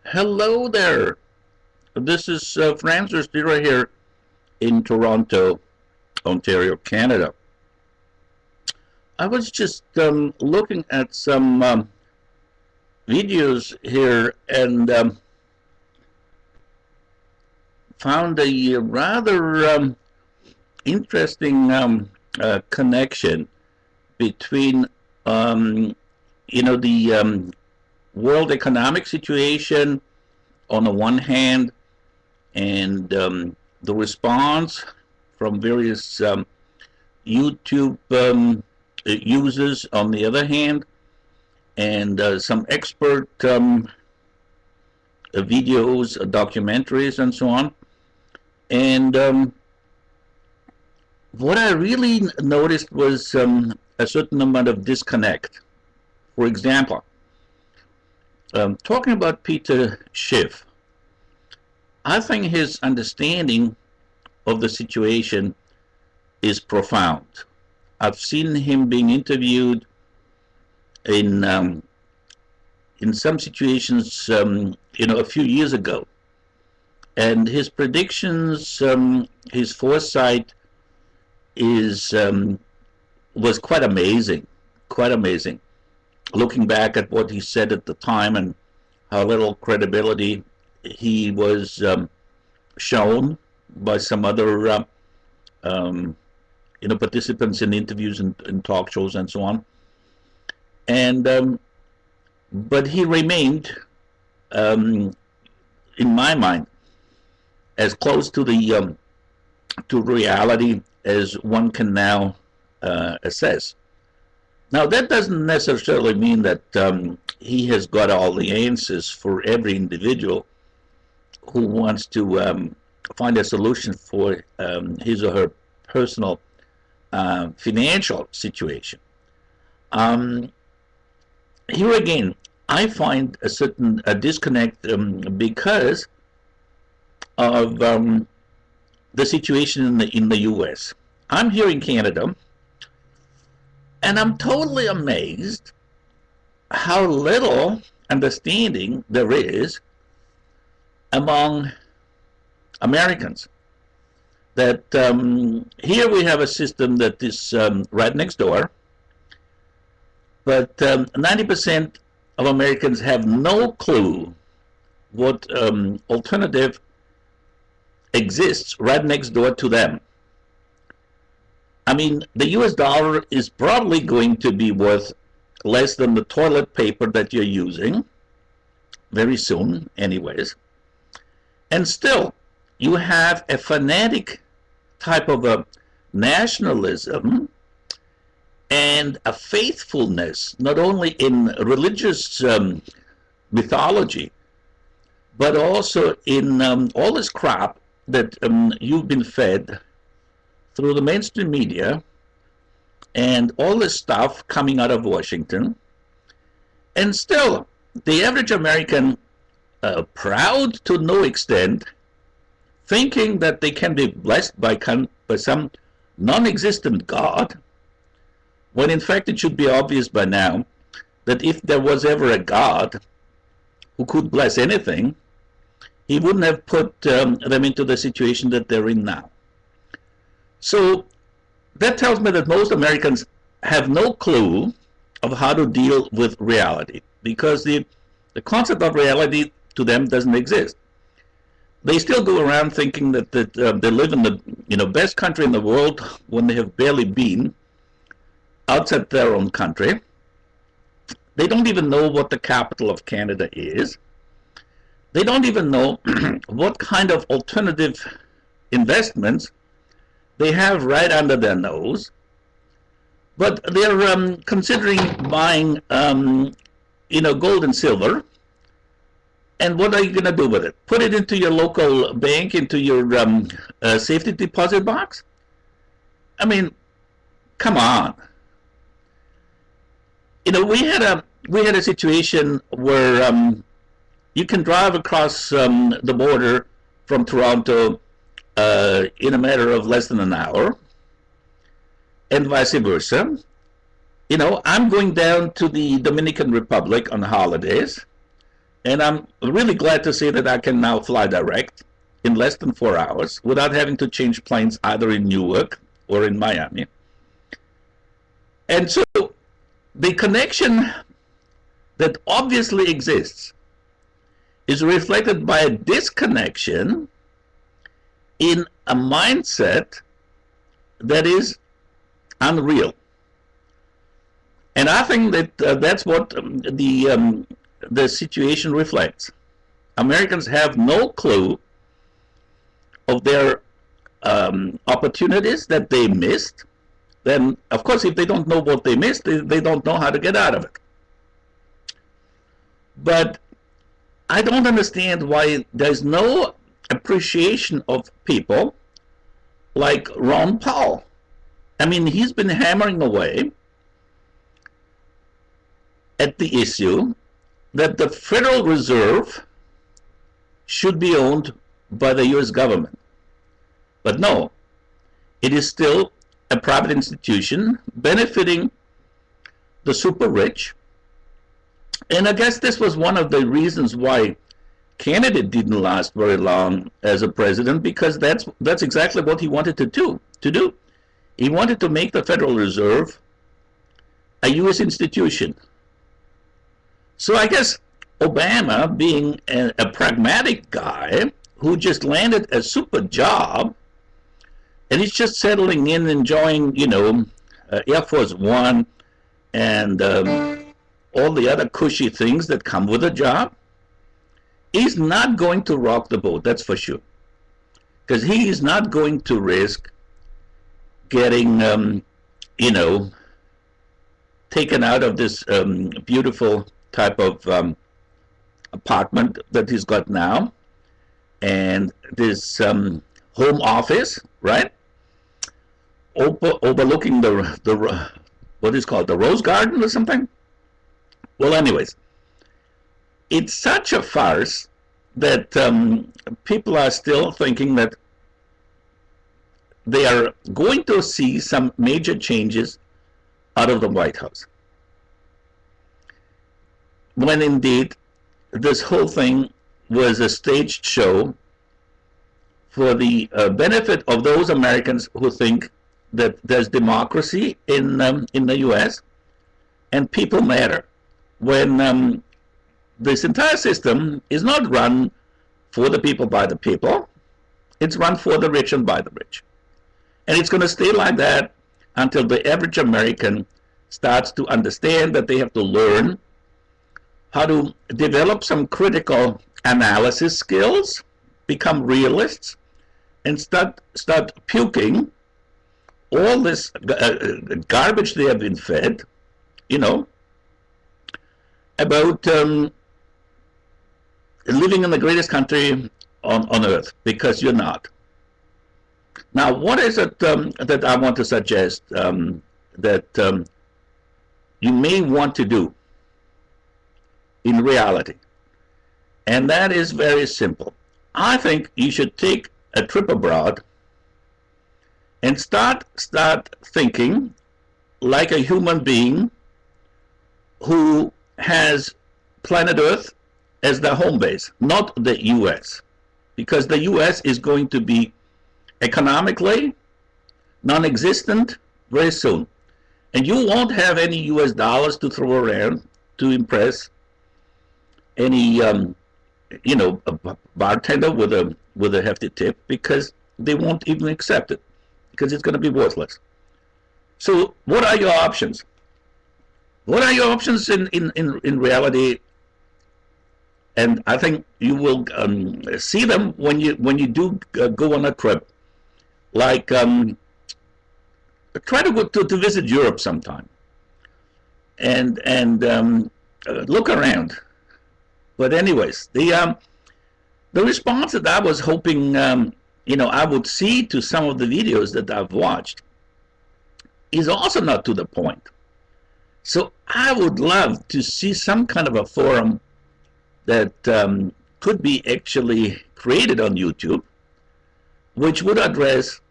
Hello there. This is Francis Dira here in Toronto, Ontario, Canada. I was just looking at some videos here and found a rather interesting connection between, the world economic situation on the one hand and the response from various YouTube users on the other hand, and some expert videos, documentaries, and so on. And what I really noticed was a certain amount of disconnect. For example, talking about Peter Schiff, I think his understanding of the situation is profound. I've seen him being interviewed in some situations, a few years ago, and his predictions, his foresight is was quite amazing, quite amazing. Looking back at what he said at the time and how little credibility he was shown by some other participants in interviews and talk shows and so on. And but he remained, in my mind, as close to the to reality as one can now assess. Now, that doesn't necessarily mean that he has got all the answers for every individual who wants to find a solution for his or her personal financial situation. Here again, I find a certain disconnect because of the situation in the U.S. I'm here in Canada, and I'm totally amazed how little understanding there is among Americans. That here we have a system that is right next door, but 90% of Americans have no clue what alternative exists right next door to them. I mean, the US dollar is probably going to be worth less than the toilet paper that you're using, very soon, anyways. And still, you have a fanatic type of a nationalism and a faithfulness, not only in religious mythology, but also in all this crap that you've been fed through the mainstream media and all this stuff coming out of Washington. And still, the average American, proud to no extent, thinking that they can be blessed by some non-existent God, when in fact it should be obvious by now that if there was ever a God who could bless anything, he wouldn't have put them into the situation that they're in now. So that tells me that most Americans have no clue of how to deal with reality, because the concept of reality to them doesn't exist. They still go around thinking that they live in the best country in the world when they have barely been outside their own country. They don't even know what the capital of Canada is. They don't even know what kind of alternative investments they have right under their nose. But they're considering buying, gold and silver. And what are you going to do with it? Put it into your local bank, into your safety deposit box? I mean, come on. We had a situation where you can drive across the border from Toronto in a matter of less than an hour, and vice versa. I'm going down to the Dominican Republic on holidays, And I'm really glad to say that I can now fly direct in less than 4 hours without having to change planes either in Newark or in Miami. And so the connection that obviously exists is reflected by a disconnection in a mindset that is unreal. And I think that that's what the situation reflects. Americans have no clue of their opportunities that they missed. Then, of course, if they don't know what they missed, they don't know how to get out of it. But I don't understand why there's no appreciation of people like Ron Paul. I mean, he's been hammering away at the issue that the Federal Reserve should be owned by the US government. But no, it is still a private institution benefiting the super rich. And I guess this was one of the reasons why Kennedy didn't last very long as a president, because that's exactly what he wanted to do. He wanted to make the Federal Reserve a US institution. So I guess Obama, being a pragmatic guy who just landed a super job, and he's just settling in, enjoying, you know, Air Force One and all the other cushy things that come with a job, he's not going to rock the boat, that's for sure. Because he is not going to risk getting, you know, taken out of this beautiful type of apartment that he's got now, and this home office, right, overlooking the what is called the Rose Garden or something. Well, anyways, it's such a farce that people are still thinking that they are going to see some major changes out of the White House, when indeed this whole thing was a staged show for the benefit of those Americans who think that there's democracy in the U.S. and people matter, when this entire system is not run for the people by the people. It's run for the rich and by the rich. And it's going to stay like that until the average American starts to understand that they have to learn how to develop some critical analysis skills, become realists, and start puking all this garbage they have been fed, you know, about living in the greatest country on earth, because you're not. Now, what is it that I want to suggest that you may want to do in reality? And that is very simple. I think you should take a trip abroad and start thinking like a human being who has planet Earth as their home base, not the US. Because the US is going to be economically non-existent very soon. And you won't have any US dollars to throw around to impress any you know, a bartender with a hefty tip, because they won't even accept it, because it's going to be worthless. So what are your options? What are your options in reality? And I think you will see them when you do go on a trip. Like try to go to visit Europe sometime, and look around. But anyways, the response that I was hoping you know, I would see to some of the videos that I've watched is also not to the point. So I would love to see some kind of a forum that could be actually created on YouTube, which would address